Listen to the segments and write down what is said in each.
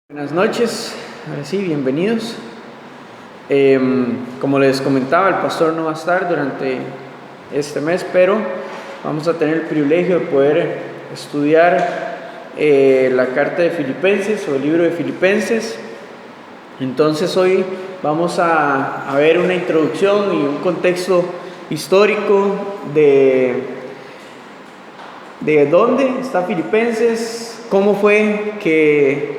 Buenas noches, ahora sí, bienvenidos. Como les comentaba, el pastor no va a estar durante este mes, pero vamos a tener el privilegio de poder estudiar la carta de Filipenses o el libro de Filipenses. Entonces hoy vamos a ver una introducción y un contexto histórico de dónde está Filipenses, cómo fue que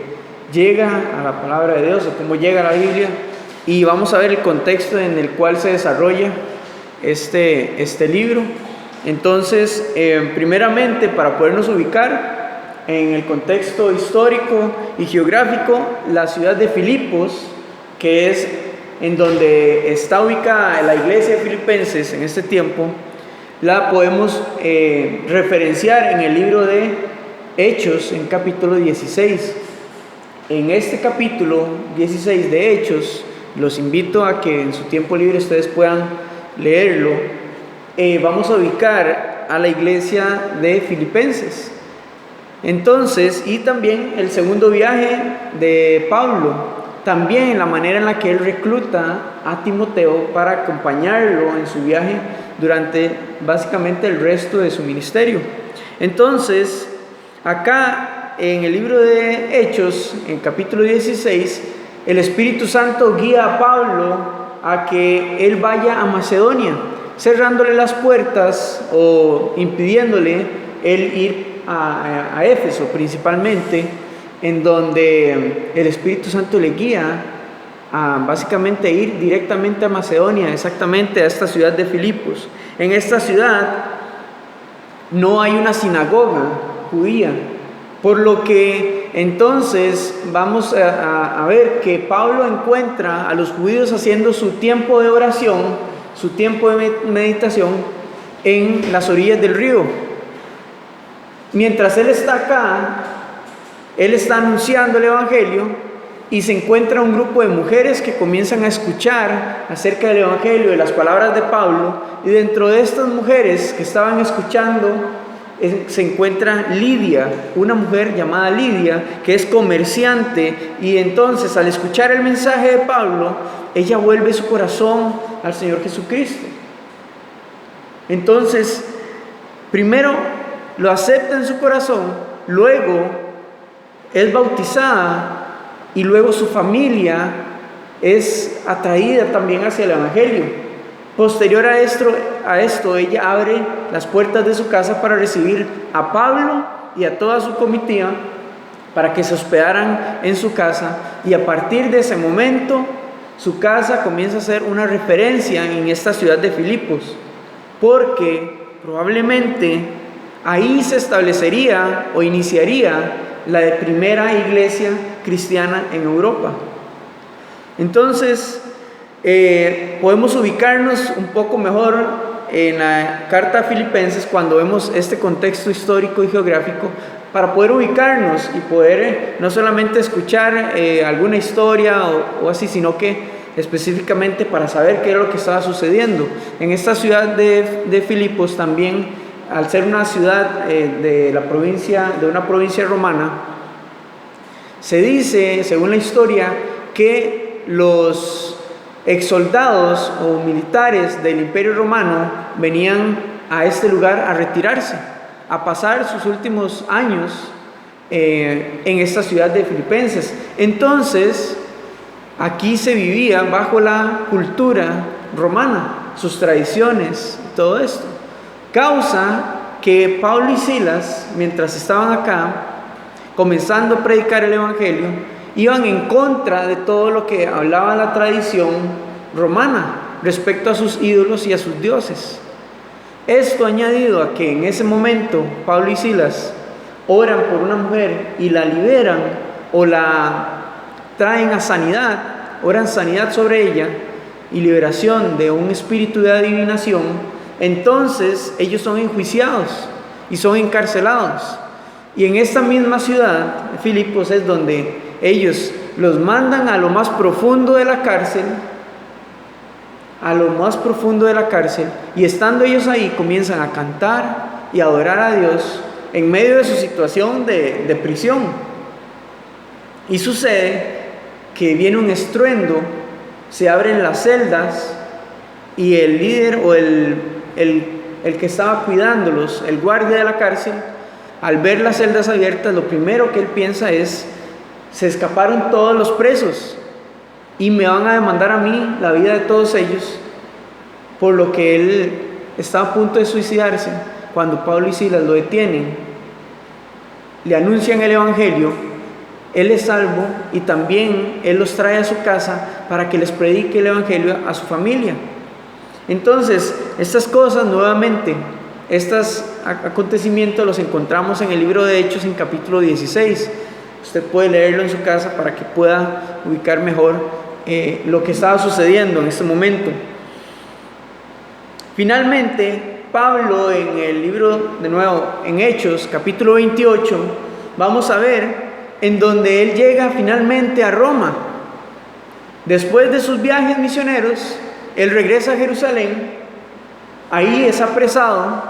llega a la palabra de Dios o cómo llega a la Biblia, y vamos a ver el contexto en el cual se desarrolla este libro. Entonces, primeramente, para podernos ubicar en el contexto histórico y geográfico, la ciudad de Filipos, que es en donde está ubicada la iglesia de Filipenses en este tiempo, la podemos referenciar en el libro de Hechos, en capítulo 16. En este capítulo 16 de Hechos, los invito a que en su tiempo libre ustedes puedan leerlo. Vamos a ubicar a la iglesia de Filipenses. Entonces, y también el segundo viaje de Pablo, también la manera en la que él recluta a Timoteo para acompañarlo en su viaje durante básicamente el resto de su ministerio. Entonces, acá en el libro de Hechos, en capítulo 16, el Espíritu Santo guía a Pablo a que él vaya a Macedonia, cerrándole las puertas o impidiéndole él ir a Éfeso principalmente, en donde el Espíritu Santo le guía a básicamente ir directamente a Macedonia, exactamente a esta ciudad de Filipos. En esta ciudad no hay una sinagoga judía, por lo que entonces vamos a ver que Pablo encuentra a los judíos haciendo su tiempo de oración, su tiempo de meditación en las orillas del río. Mientras él está acá, él está anunciando el evangelio y se encuentra un grupo de mujeres que comienzan a escuchar acerca del evangelio, de las palabras de Pablo, y dentro de estas mujeres que estaban escuchando se encuentra Lidia, una mujer llamada Lidia, que es comerciante, y entonces al escuchar el mensaje de Pablo, ella vuelve su corazón al Señor Jesucristo. Entonces, primero lo acepta en su corazón, luego es bautizada y luego su familia es atraída también hacia el evangelio. Posterior a esto, ella abre las puertas de su casa para recibir a Pablo y a toda su comitiva para que se hospedaran en su casa, y a partir de ese momento su casa comienza a ser una referencia en esta ciudad de Filipos, porque probablemente ahí se establecería o iniciaría la primera iglesia cristiana en Europa. Entonces, podemos ubicarnos un poco mejor en la carta a Filipenses cuando vemos este contexto histórico y geográfico, para poder ubicarnos y poder no solamente escuchar alguna historia o así, sino que específicamente para saber qué era lo que estaba sucediendo. En esta ciudad de Filipos también, al ser una ciudad de una provincia romana, se dice, según la historia, que los exsoldados o militares del Imperio Romano venían a este lugar a retirarse, a pasar sus últimos años en esta ciudad de Filipenses. Entonces, aquí se vivía bajo la cultura romana, sus tradiciones, todo esto. Causa que Pablo y Silas, mientras estaban acá, comenzando a predicar el evangelio, iban en contra de todo lo que hablaba la tradición romana respecto a sus ídolos y a sus dioses. Esto añadido a que en ese momento Pablo y Silas oran por una mujer y la liberan o la traen a sanidad, oran sanidad sobre ella y liberación de un espíritu de adivinación, entonces ellos son enjuiciados y son encarcelados. Y en esta misma ciudad, Filipos, es donde ellos los mandan a lo más profundo de la cárcel, y estando ellos ahí comienzan a cantar y a adorar a Dios en medio de su situación de prisión. Y sucede que viene un estruendo, se abren las celdas y el líder o el que estaba cuidándolos, el guardia de la cárcel, al ver las celdas abiertas, lo primero que él piensa es: se escaparon todos los presos y me van a demandar a mí la vida de todos ellos, por lo que él está a punto de suicidarse. Cuando Pablo y Silas lo detienen, le anuncian el evangelio, él es salvo y también él los trae a su casa para que les predique el evangelio a su familia. Entonces, estas cosas nuevamente, estos acontecimientos los encontramos en el libro de Hechos en capítulo 16. Usted puede leerlo en su casa para que pueda ubicar mejor lo que estaba sucediendo en este momento. Finalmente, Pablo en el libro, de nuevo, en Hechos capítulo 28, vamos a ver en donde él llega finalmente a Roma. Después de sus viajes misioneros, él regresa a Jerusalén, ahí es apresado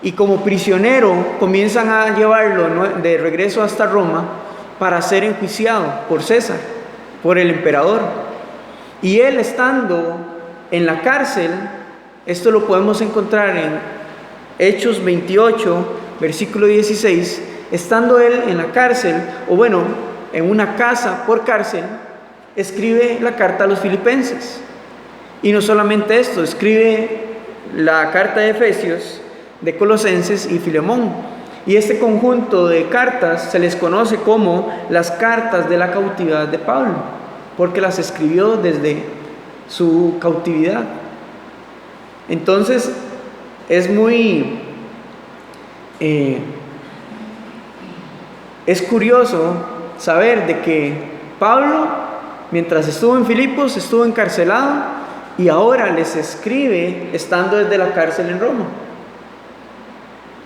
y como prisionero comienzan a llevarlo de regreso hasta Roma para ser enjuiciado por César, por el emperador. Y él, estando en la cárcel, esto lo podemos encontrar en Hechos 28, versículo 16, estando él en la cárcel, o bueno, en una casa por cárcel, escribe la carta a los filipenses. Y no solamente esto, escribe la carta de Efesios, de Colosenses y Filemón. Y este conjunto de cartas se les conoce como las cartas de la cautividad de Pablo, porque las escribió desde su cautividad. Entonces, es muy... es curioso saber de que Pablo, mientras estuvo en Filipos, estuvo encarcelado y ahora les escribe estando desde la cárcel en Roma.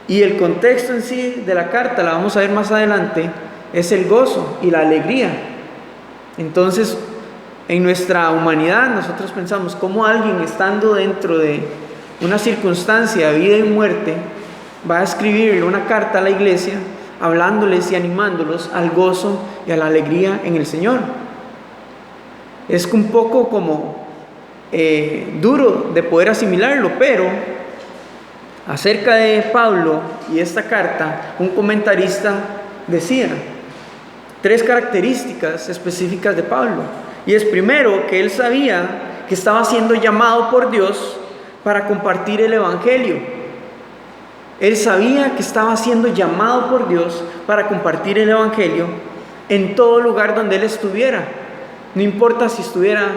Y el contexto en sí de la carta, la vamos a ver más adelante, es el gozo y la alegría. Entonces, en nuestra humanidad nosotros pensamos cómo alguien estando dentro de una circunstancia de vida y muerte va a escribirle una carta a la iglesia hablándoles y animándolos al gozo y a la alegría en el Señor. Es un poco como duro de poder asimilarlo, pero acerca de Pablo y esta carta, un comentarista decía 3 características específicas de Pablo. Y es primero que él sabía que estaba siendo llamado por Dios para compartir el evangelio. Él sabía que estaba siendo llamado por Dios para compartir el evangelio en todo lugar donde él estuviera. No importa si estuviera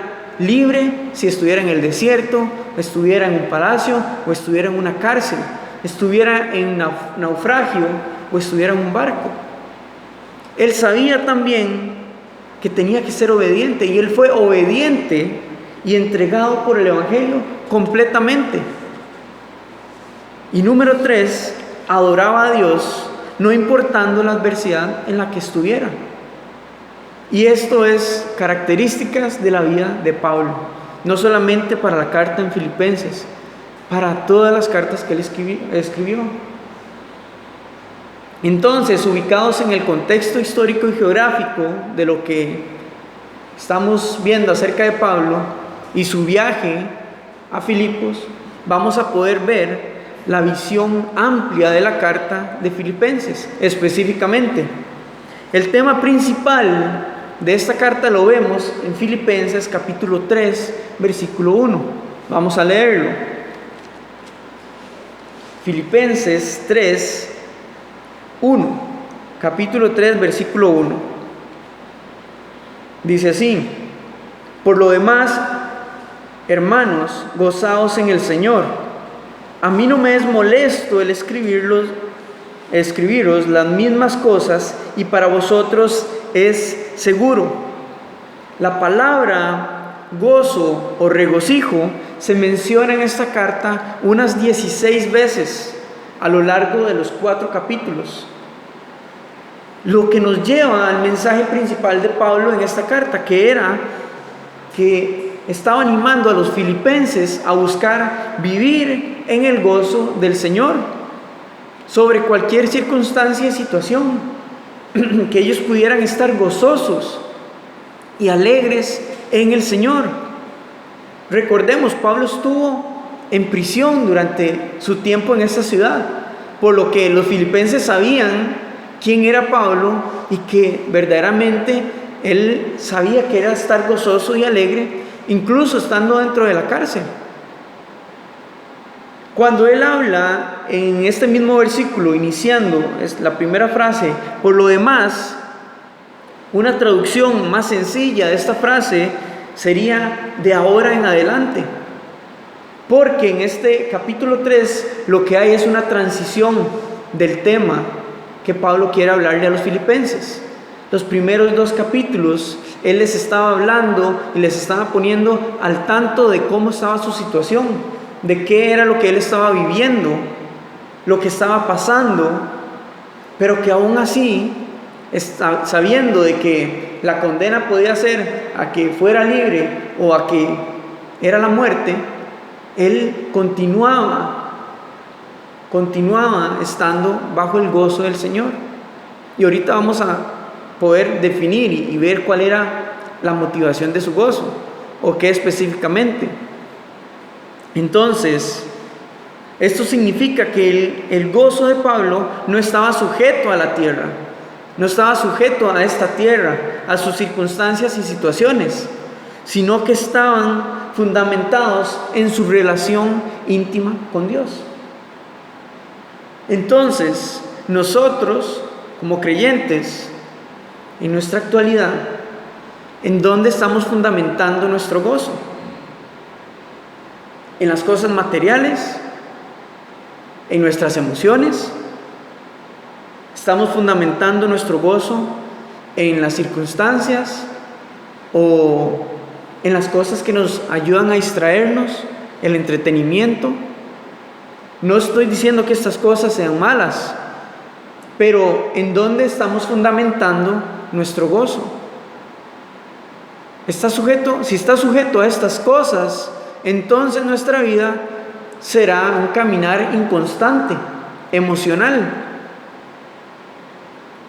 libre, si estuviera en el desierto, estuviera en un palacio o estuviera en una cárcel, estuviera en naufragio o estuviera en un barco. Él sabía también que tenía que ser obediente, y él fue obediente y entregado por el evangelio completamente. Y número 3, adoraba a Dios no importando la adversidad en la que estuviera. Y esto es características de la vida de Pablo, no solamente para la carta en Filipenses, para todas las cartas que él escribió. Entonces, ubicados en el contexto histórico y geográfico de lo que estamos viendo acerca de Pablo y su viaje a Filipos, vamos a poder ver la visión amplia de la carta de Filipenses. Específicamente, el tema principal de esta carta lo vemos en Filipenses capítulo 3, versículo 1. Vamos a leerlo. Filipenses 3, 1. Capítulo 3, versículo 1. Dice así: por lo demás, hermanos, gozaos en el Señor. A mí no me es molesto el escribiros las mismas cosas, y para vosotros es seguro. La palabra gozo o regocijo se menciona en esta carta unas 16 veces a lo largo de los 4 capítulos. Lo que nos lleva al mensaje principal de Pablo en esta carta, que era que estaba animando a los filipenses a buscar vivir en el gozo del Señor sobre cualquier circunstancia y situación. que ellos pudieran estar gozosos y alegres en el Señor. Recordemos, Pablo estuvo en prisión durante su tiempo en esta ciudad, por lo que los filipenses sabían quién era Pablo y que verdaderamente él sabía que era estar gozoso y alegre, incluso estando dentro de la cárcel. Cuando él habla en este mismo versículo, iniciando es la primera frase, por lo demás, una traducción más sencilla de esta frase sería de ahora en adelante. Porque en este capítulo 3 lo que hay es una transición del tema que Pablo quiere hablarle a los filipenses. Los primeros 2 capítulos, él les estaba hablando y les estaba poniendo al tanto de cómo estaba su situación, de qué era lo que él estaba viviendo, lo que estaba pasando, pero que aún así, sabiendo de que la condena podía ser a que fuera libre o a que era la muerte, él continuaba estando bajo el gozo del Señor. Y ahorita vamos a poder definir y ver cuál era la motivación de su gozo, o qué específicamente. Entonces, esto significa que el gozo de Pablo no estaba sujeto a la tierra, no estaba sujeto a esta tierra, a sus circunstancias y situaciones, sino que estaban fundamentados en su relación íntima con Dios. Entonces, nosotros, como creyentes, en nuestra actualidad, ¿en dónde estamos fundamentando nuestro gozo? ¿En las cosas materiales? ¿En nuestras emociones? ¿Estamos fundamentando nuestro gozo en las circunstancias o en las cosas que nos ayudan a distraernos, el entretenimiento? No estoy diciendo que estas cosas sean malas, pero ¿en dónde estamos fundamentando nuestro gozo? Si está sujeto a estas cosas, entonces nuestra vida será un caminar inconstante, emocional,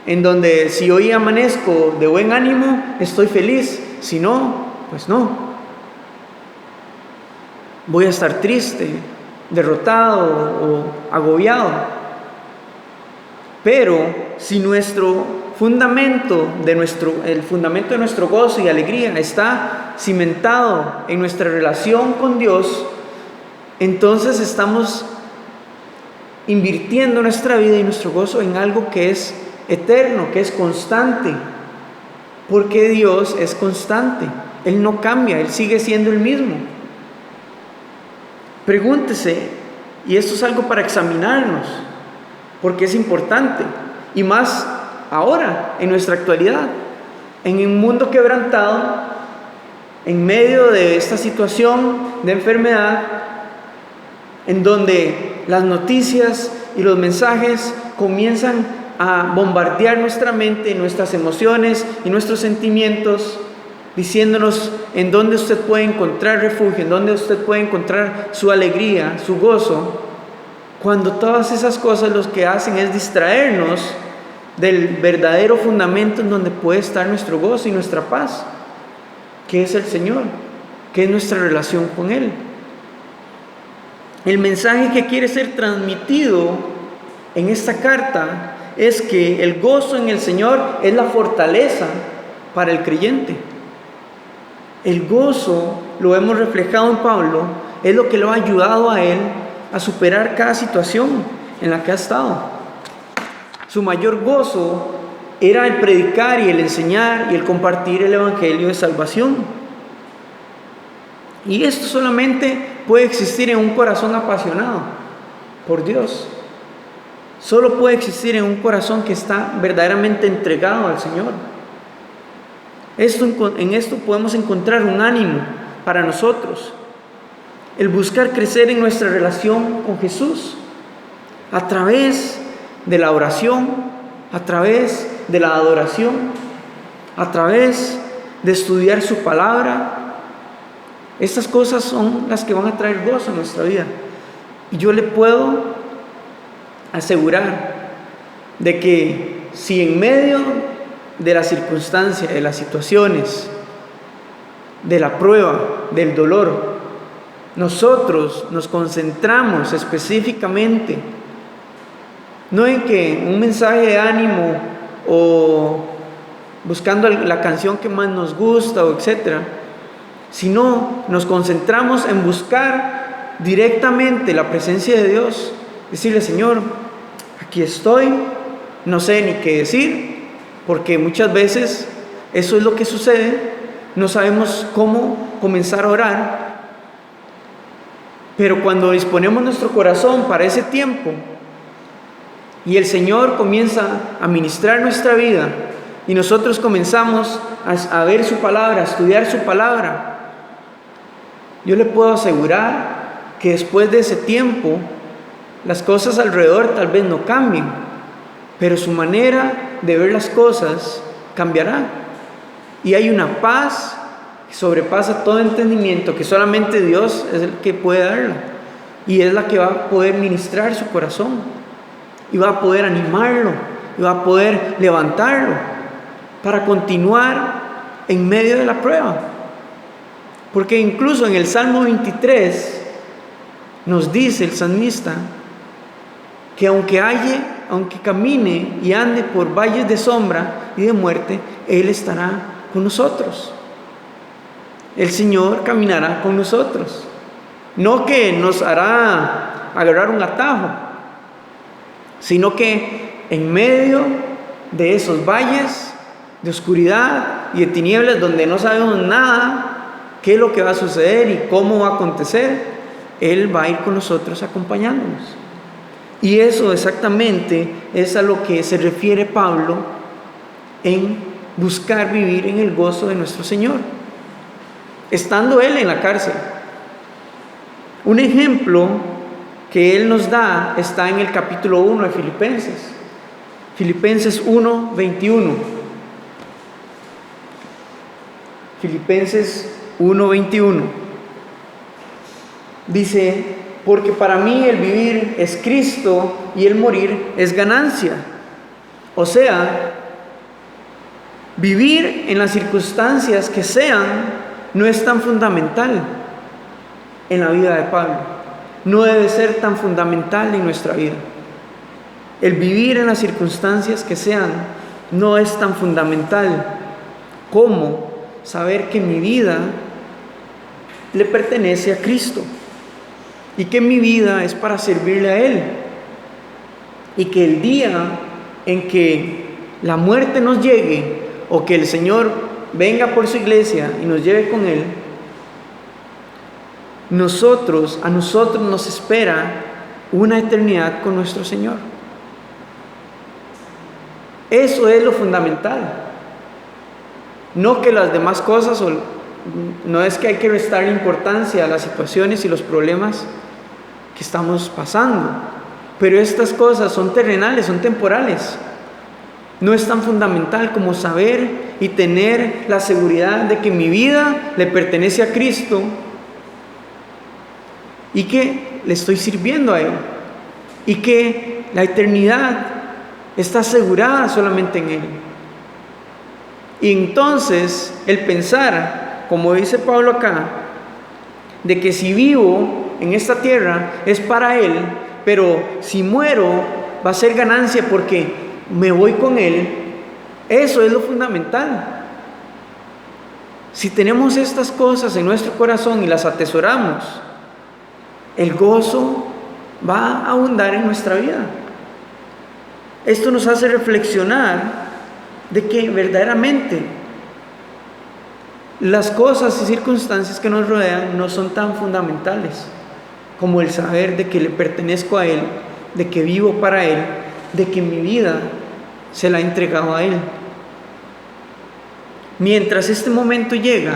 en donde si hoy amanezco de buen ánimo, estoy feliz, si no, pues no. Voy a estar triste, derrotado o agobiado. Pero si nuestro fundamento el fundamento de nuestro gozo y alegría está cimentado en nuestra relación con Dios, entonces estamos invirtiendo nuestra vida y nuestro gozo en algo que es eterno, que es constante, porque Dios es constante, Él no cambia, Él sigue siendo el mismo. Pregúntese, y esto es algo para examinarnos, porque es importante, y más ahora, en nuestra actualidad, en un mundo quebrantado, en medio de esta situación de enfermedad, en donde las noticias y los mensajes comienzan a bombardear nuestra mente, nuestras emociones y nuestros sentimientos, diciéndonos en dónde usted puede encontrar refugio, en dónde usted puede encontrar su alegría, su gozo, cuando todas esas cosas lo que hacen es distraernos del verdadero fundamento en donde puede estar nuestro gozo y nuestra paz, que es el Señor, que es nuestra relación con Él. El mensaje que quiere ser transmitido en esta carta es que el gozo en el Señor es la fortaleza para el creyente. El gozo, lo hemos reflejado en Pablo, es lo que lo ha ayudado a él a superar cada situación en la que ha estado. Su mayor gozo era el predicar y el enseñar y el compartir el evangelio de salvación. Y esto solamente puede existir en un corazón apasionado por Dios. Solo puede existir en un corazón que está verdaderamente entregado al Señor. En esto podemos encontrar un ánimo para nosotros. El buscar crecer en nuestra relación con Jesús a través de la oración, a través de la adoración, a través de estudiar su palabra. Estas cosas son las que van a traer gozo a nuestra vida. Y yo le puedo asegurar de que si en medio de la circunstancia, de las situaciones, de la prueba, del dolor, nosotros nos concentramos específicamente, no en que un mensaje de ánimo o buscando la canción que más nos gusta o etcétera, sino nos concentramos en buscar directamente la presencia de Dios, decirle: Señor, aquí estoy, no sé ni qué decir, porque muchas veces eso es lo que sucede, no sabemos cómo comenzar a orar, pero cuando disponemos nuestro corazón para ese tiempo y el Señor comienza a ministrar nuestra vida y nosotros comenzamos a ver su palabra, a estudiar su palabra, yo le puedo asegurar que después de ese tiempo las cosas alrededor tal vez no cambien, pero su manera de ver las cosas cambiará. Y hay una paz que sobrepasa todo entendimiento, que solamente Dios es el que puede darla. Y es la que va a poder ministrar su corazón. Y va a poder animarlo. Y va a poder levantarlo para continuar en medio de la prueba. Porque incluso en el Salmo 23 nos dice el salmista que aunque camine y ande por valles de sombra y de muerte, Él estará con nosotros. El Señor caminará con nosotros. No que nos hará agarrar un atajo, sino que en medio de esos valles de oscuridad y de tinieblas donde no sabemos nada, qué es lo que va a suceder y cómo va a acontecer, Él va a ir con nosotros acompañándonos. Y eso exactamente es a lo que se refiere Pablo en buscar vivir en el gozo de nuestro Señor, estando Él en la cárcel. Un ejemplo que Él nos da está en el capítulo 1 de Filipenses. Filipenses 1, 21. Filipenses 1, 21. Dice: porque para mí el vivir es Cristo y el morir es ganancia. O sea, vivir en las circunstancias que sean no es tan fundamental en la vida de Pablo. No debe ser tan fundamental en nuestra vida. El vivir en las circunstancias que sean no es tan fundamental como saber que mi vida le pertenece a Cristo y que mi vida es para servirle a Él, y que el día en que la muerte nos llegue o que el Señor venga por su iglesia y nos lleve con Él, a nosotros nos espera una eternidad con nuestro Señor. Eso es lo fundamental. No que las demás cosas, no es que hay que restar importancia a las situaciones y los problemas que estamos pasando, pero estas cosas son terrenales, son temporales. No es tan fundamental como saber y tener la seguridad de que mi vida le pertenece a Cristo y que le estoy sirviendo a Él, y que la eternidad está asegurada solamente en Él. Y entonces el pensar, como dice Pablo acá, de que si vivo en esta tierra es para Él, pero si muero va a ser ganancia porque me voy con Él, eso es lo fundamental. Si tenemos estas cosas en nuestro corazón y las atesoramos, el gozo va a abundar en nuestra vida. Esto nos hace reflexionar de que verdaderamente las cosas y circunstancias que nos rodean no son tan fundamentales como el saber de que le pertenezco a Él, de que vivo para Él, de que mi vida se la he entregado a Él. Mientras este momento llega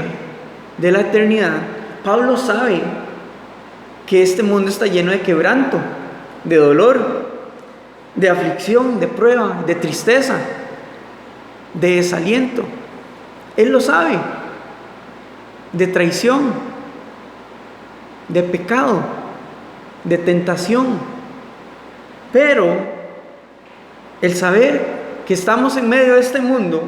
de la eternidad, Pablo sabe que este mundo está lleno de quebranto, de dolor, de aflicción, de prueba, de tristeza, de desaliento. Él lo sabe, de traición, de pecado, de tentación. Pero el saber que estamos en medio de este mundo,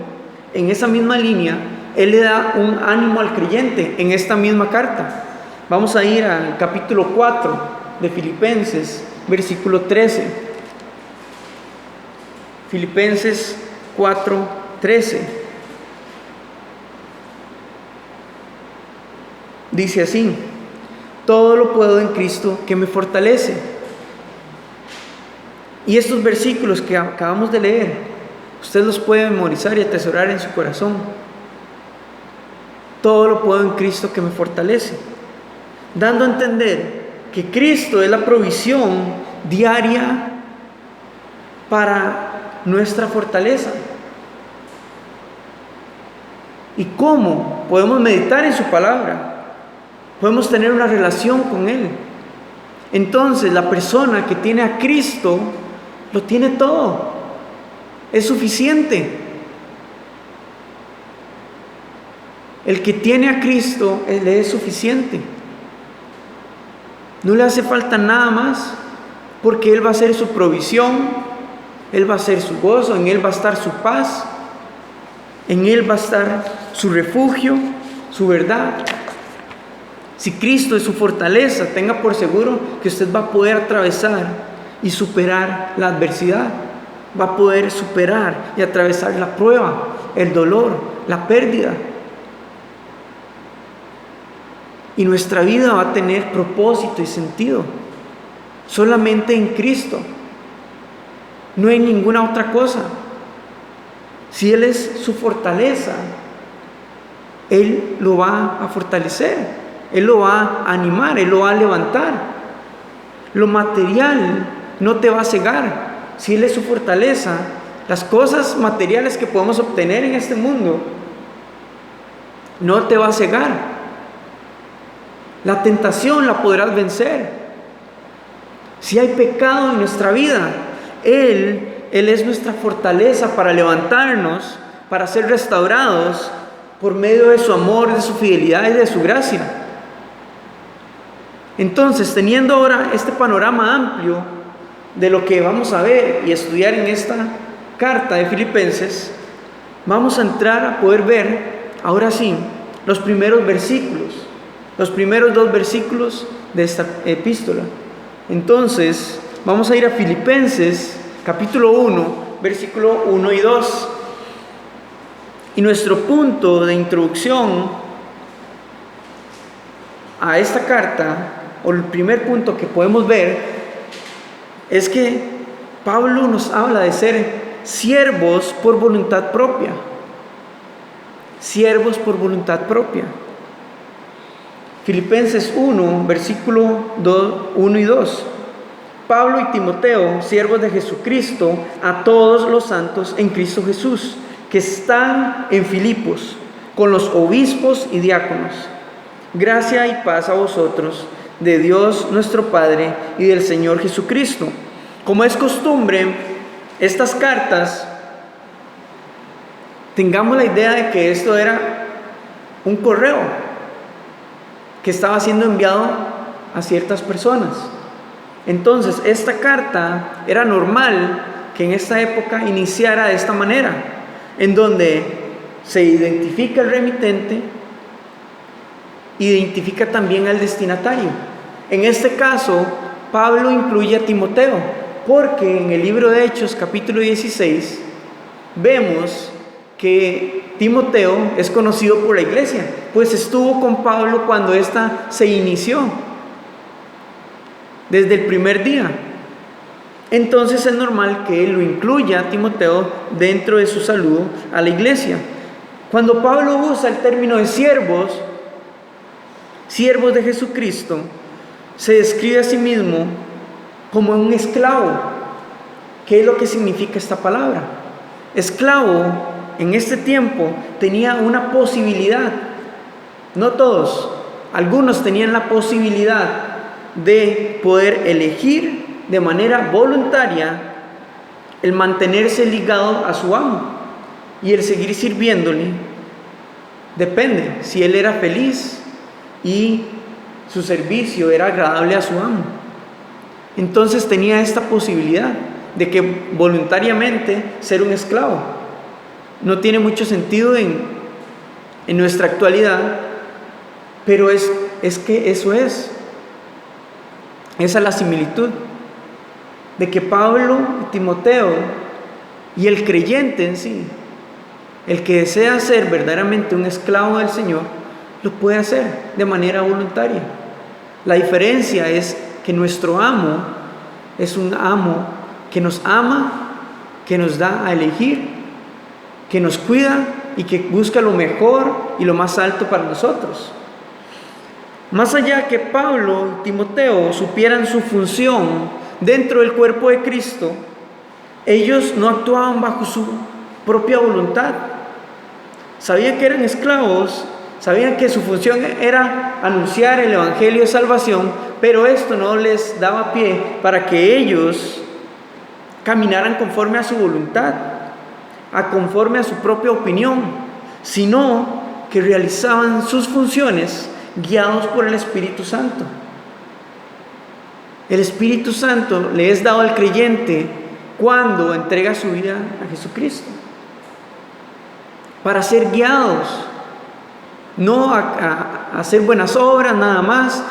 en esa misma línea, Él le da un ánimo al creyente en esta misma carta. Vamos a ir al capítulo 4 de Filipenses, versículo 13. Filipenses 4:13. Dice así: todo lo puedo en Cristo que me fortalece. Y estos versículos que acabamos de leer, usted los puede memorizar y atesorar en su corazón. Todo lo puedo en Cristo que me fortalece, dando a entender que Cristo es la provisión diaria para nuestra fortaleza. ¿Y cómo podemos meditar en su palabra? Podemos tener una relación con Él. Entonces, la persona que tiene a Cristo lo tiene todo. Es suficiente. El que tiene a Cristo, Él es suficiente. No le hace falta nada más, porque Él va a ser su provisión, Él va a ser su gozo, en Él va a estar su paz, en Él va a estar su refugio, su verdad. Si Cristo es su fortaleza, tenga por seguro que usted va a poder atravesar y superar la adversidad. Va a poder superar y atravesar la prueba, el dolor, la pérdida. Y nuestra vida va a tener propósito y sentido solamente en Cristo. No hay ninguna otra cosa. Si Él es su fortaleza, Él lo va a fortalecer. Él lo va a animar, Él lo va a levantar. Lo material no te va a cegar. Si Él es su fortaleza, las cosas materiales que podemos obtener en este mundo no te va a cegar. La tentación la podrás vencer. Si hay pecado en nuestra vida, Él es nuestra fortaleza para levantarnos, para ser restaurados por medio de su amor, de su fidelidad y de su gracia. Entonces, teniendo ahora este panorama amplio de lo que vamos a ver y estudiar en esta carta de Filipenses, vamos a entrar a poder ver, ahora sí, los primeros versículos, los primeros 2 versículos de esta epístola. Entonces, vamos a ir a Filipenses, capítulo 1, versículo 1 y 2. Y nuestro punto de introducción a esta carta, o el primer punto que podemos ver, es que Pablo nos habla de ser siervos por voluntad propia. Siervos por voluntad propia. Filipenses 1, versículo 1 y 2. Pablo y Timoteo, siervos de Jesucristo, a todos los santos en Cristo Jesús, que están en Filipos, con los obispos y diáconos. Gracia y paz a vosotros, de Dios nuestro Padre y del Señor Jesucristo. Como es costumbre, estas cartas, tengamos la idea de que esto era un correo que estaba siendo enviado a ciertas personas. Entonces, esta carta era normal que en esta época iniciara de esta manera, en donde se identifica el remitente, identifica también al destinatario. En este caso, Pablo incluye a Timoteo, porque en el libro de Hechos, capítulo 16, vemos que Timoteo es conocido por la iglesia, pues estuvo con Pablo cuando ésta se inició, desde el primer día. Entonces es normal que él lo incluya a Timoteo dentro de su saludo a la iglesia. Cuando Pablo usa el término de siervos de Jesucristo, se describe a sí mismo como un esclavo. ¿Qué es lo que significa esta palabra? Esclavo en este tiempo tenía una posibilidad, no todos, algunos tenían la posibilidad de poder elegir de manera voluntaria el mantenerse ligado a su amo y el seguir sirviéndole. Depende si él era feliz y su servicio era agradable a su amo. Entonces tenía esta posibilidad de que voluntariamente ser un esclavo. No tiene mucho sentido en nuestra actualidad, pero es que eso es. Esa es la similitud de que Pablo y Timoteo y el creyente en sí, el que desea ser verdaderamente un esclavo del Señor, lo puede hacer de manera voluntaria. La diferencia es que nuestro amo es un amo que nos ama, que nos da a elegir, que nos cuida y que busca lo mejor y lo más alto para nosotros. Más allá que Pablo y Timoteo supieran su función dentro del cuerpo de Cristo, ellos no actuaban bajo su propia voluntad. Sabían que eran esclavos, sabían que su función era anunciar el evangelio de salvación, pero esto no les daba pie para que ellos caminaran conforme a su voluntad, conforme a su propia opinión, sino que realizaban sus funciones guiados por el Espíritu Santo. El Espíritu Santo le es dado al creyente cuando entrega su vida a Jesucristo, para ser guiados, no a hacer buenas obras nada más.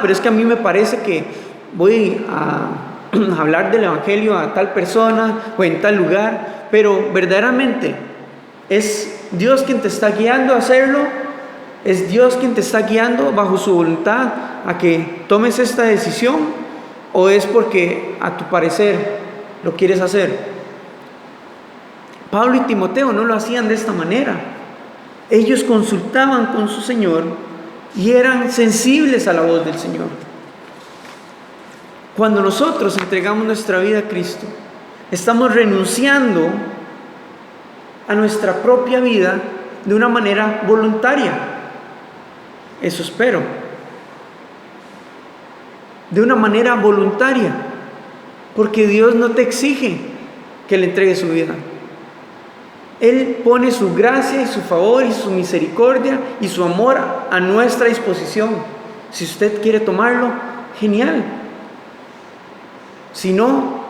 Pero es que a mí me parece que voy a hablar del evangelio a tal persona o en tal lugar, pero verdaderamente es Dios quien te está guiando a hacerlo. Es Dios quien te está guiando bajo su voluntad a que tomes esta decisión, o es porque a tu parecer lo quieres hacer. Pablo y Timoteo no lo hacían de esta manera. Ellos consultaban con su Señor y eran sensibles a la voz del Señor. Cuando nosotros entregamos nuestra vida a Cristo, estamos renunciando a nuestra propia vida de una manera voluntaria. Eso espero. De una manera voluntaria, porque Dios no te exige que le entregues su vida. Él pone su gracia y su favor y su misericordia y su amor a nuestra disposición. Si usted quiere tomarlo, genial. Si no,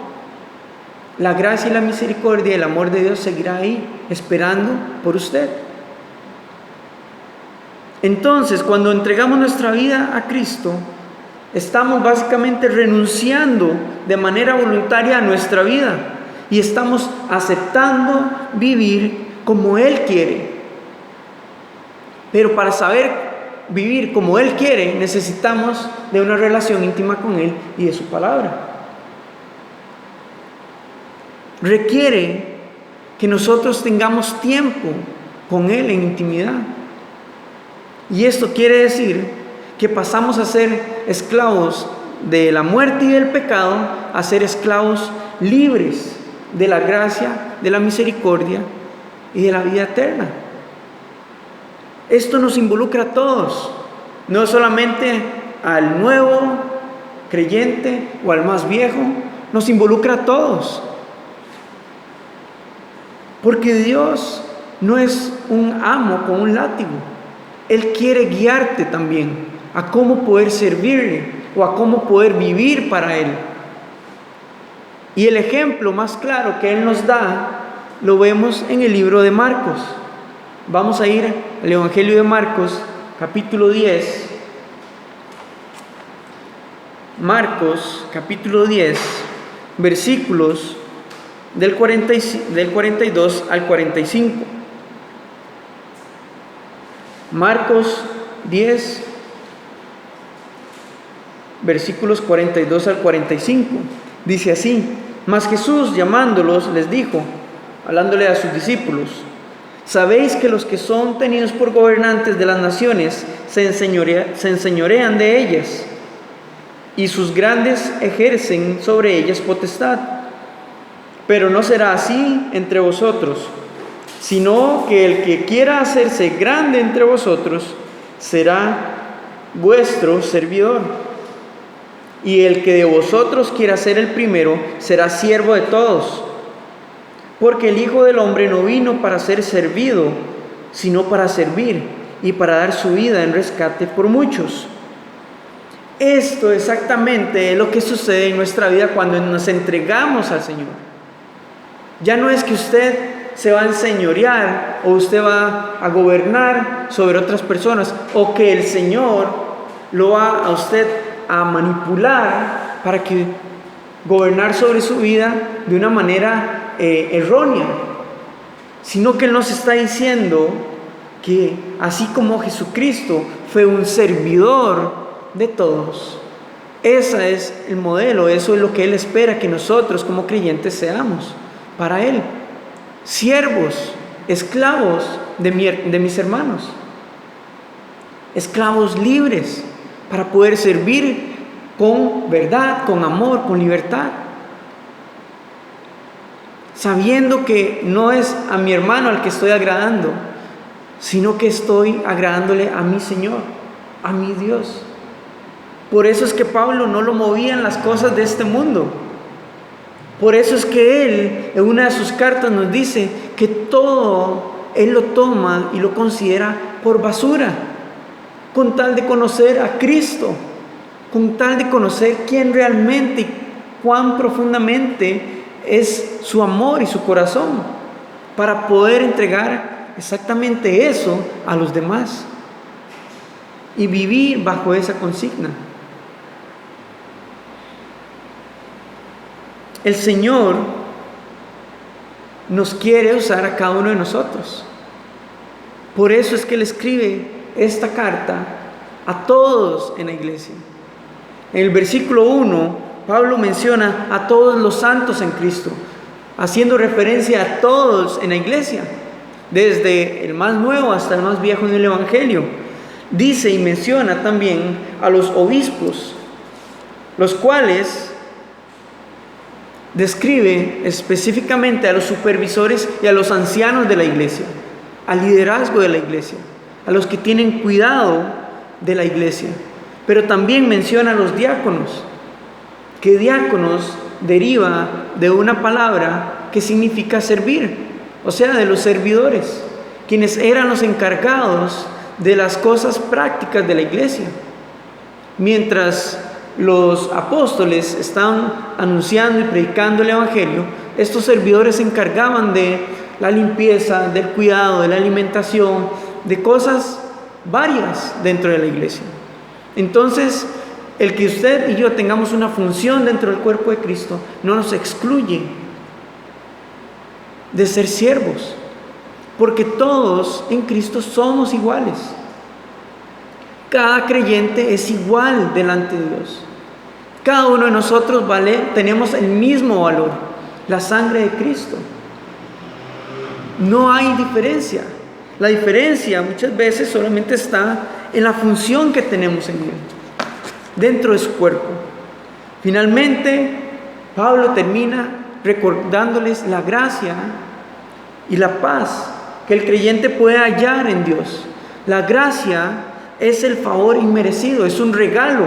la gracia y la misericordia y el amor de Dios seguirá ahí, esperando por usted. Entonces, cuando entregamos nuestra vida a Cristo, estamos básicamente renunciando de manera voluntaria a nuestra vida y estamos aceptando vivir como Él quiere. Pero para saber vivir como Él quiere, necesitamos de una relación íntima con Él y de su palabra. Requiere que nosotros tengamos tiempo con Él en intimidad. Y esto quiere decir que pasamos a ser esclavos de la muerte y del pecado a ser esclavos libres de la gracia, de la misericordia y de la vida eterna. Esto nos involucra a todos, no solamente al nuevo creyente o al más viejo, nos involucra a todos. Porque Dios no es un amo con un látigo. Él quiere guiarte también a cómo poder servirle o a cómo poder vivir para Él. Y el ejemplo más claro que Él nos da lo vemos en el libro de Marcos. Vamos a ir al Evangelio de Marcos, capítulo 10. Marcos, capítulo 10, versículos del 42 al 45. Marcos 10, versículos 42 al 45. Dice así: Mas Jesús, llamándolos, les dijo, hablándole a sus discípulos: ¿Sabéis que los que son tenidos por gobernantes de las naciones se enseñorean de ellas, y sus grandes ejercen sobre ellas potestad? Pero no será así entre vosotros, sino que el que quiera hacerse grande entre vosotros será vuestro servidor. Y el que de vosotros quiera ser el primero será siervo de todos. Porque el Hijo del Hombre no vino para ser servido, sino para servir y para dar su vida en rescate por muchos. Esto exactamente es lo que sucede en nuestra vida cuando nos entregamos al Señor. Ya no es que usted se va a enseñorear o usted va a gobernar sobre otras personas, o que el Señor lo va a usted a manipular para que gobernar sobre su vida de una manera errónea, sino que Él nos está diciendo que así como Jesucristo fue un servidor de todos, ese es el modelo, eso es lo que Él espera que nosotros como creyentes seamos para Él, siervos, esclavos de mis hermanos, esclavos libres para poder servir con verdad, con amor, con libertad, sabiendo que no es a mi hermano al que estoy agradando, sino que estoy agradándole a mi Señor, a mi Dios. Por eso es que Pablo no lo movían las cosas de este mundo. Por eso es que él en una de sus cartas nos dice que todo él lo toma y lo considera por basura, con tal de conocer a Cristo, con tal de conocer quién realmente y cuán profundamente es su amor y su corazón, para poder entregar exactamente eso a los demás y vivir bajo esa consigna. El Señor nos quiere usar a cada uno de nosotros. Por eso es que Él escribe esta carta a todos en la iglesia. En el versículo 1, Pablo menciona a todos los santos en Cristo, haciendo referencia a todos en la iglesia, desde el más nuevo hasta el más viejo en el Evangelio. Dice y menciona también a los obispos, los cuales describe específicamente a los supervisores y a los ancianos de la iglesia, al liderazgo de la iglesia, a los que tienen cuidado de la iglesia. Pero también menciona a los diáconos, que diáconos deriva de una palabra que significa servir, o sea, de los servidores, quienes eran los encargados de las cosas prácticas de la iglesia. Mientras los apóstoles estaban anunciando y predicando el Evangelio, estos servidores se encargaban de la limpieza, del cuidado, de la alimentación, de cosas varias dentro de la iglesia. Entonces, el que usted y yo tengamos una función dentro del cuerpo de Cristo no nos excluye de ser siervos, porque todos en Cristo somos iguales. Cada creyente es igual delante de Dios. Cada uno de nosotros tenemos el mismo valor, la sangre de Cristo. No hay diferencia. La diferencia muchas veces solamente está en la función que tenemos en Él, dentro de su cuerpo. Finalmente, Pablo termina recordándoles la gracia y la paz que el creyente puede hallar en Dios. La gracia es el favor inmerecido, es un regalo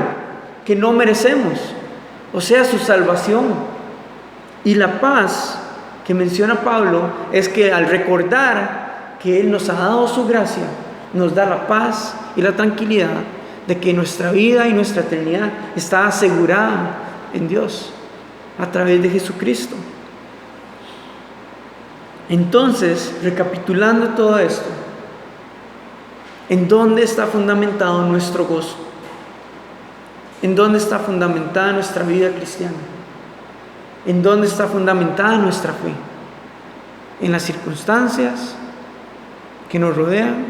que no merecemos, o sea, su salvación. Y la paz que menciona Pablo es que al recordar que Él nos ha dado su gracia, nos da la paz y la tranquilidad de que nuestra vida y nuestra eternidad está asegurada en Dios a través de Jesucristo. Entonces, recapitulando todo esto, ¿en dónde está fundamentado nuestro gozo? ¿En dónde está fundamentada nuestra vida cristiana? ¿En dónde está fundamentada nuestra fe? ¿En las circunstancias que nos rodean?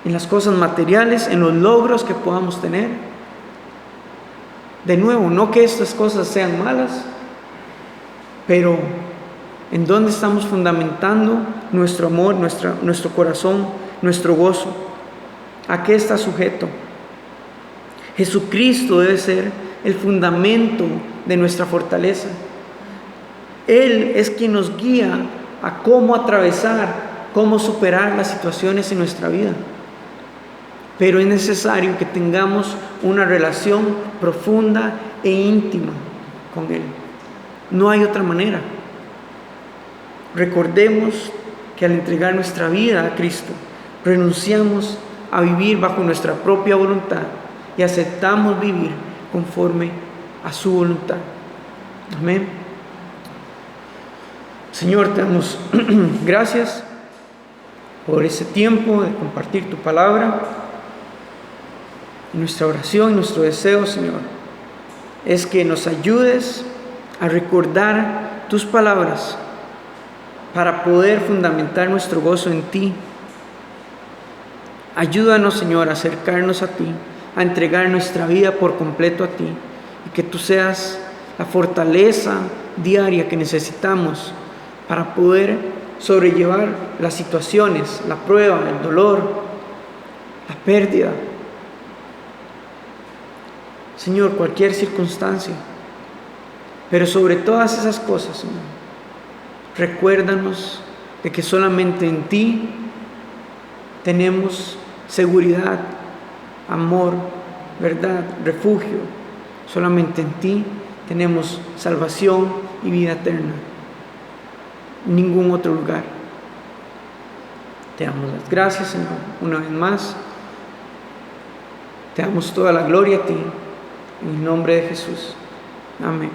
¿En las cosas materiales? ¿En los logros que podamos tener? De nuevo, no que estas cosas sean malas, pero ¿en dónde estamos fundamentando nuestro amor, nuestro corazón, nuestro gozo? ¿A qué está sujeto? Jesucristo debe ser el fundamento de nuestra fortaleza. Él es quien nos guía a cómo atravesar, cómo superar las situaciones en nuestra vida. Pero es necesario que tengamos una relación profunda e íntima con Él. No hay otra manera. Recordemos que al entregar nuestra vida a Cristo, renunciamos a vivir bajo nuestra propia voluntad y aceptamos vivir conforme a su voluntad. Amén. Señor, te damos gracias por ese tiempo de compartir tu palabra. Nuestra oración y nuestro deseo, Señor, es que nos ayudes a recordar tus palabras para poder fundamentar nuestro gozo en ti. Ayúdanos, Señor, a acercarnos a ti, a entregar nuestra vida por completo a ti, y que tú seas la fortaleza diaria que necesitamos para poder sobrellevar las situaciones, la prueba, el dolor, la pérdida. Señor, cualquier circunstancia. Pero sobre todas esas cosas, Señor, recuérdanos de que solamente en ti tenemos seguridad, amor, verdad, refugio. Solamente en ti tenemos salvación y vida eterna. En ningún otro lugar. Te damos las gracias, Señor, una vez más. Te damos toda la gloria a ti. En el nombre de Jesús. Amén.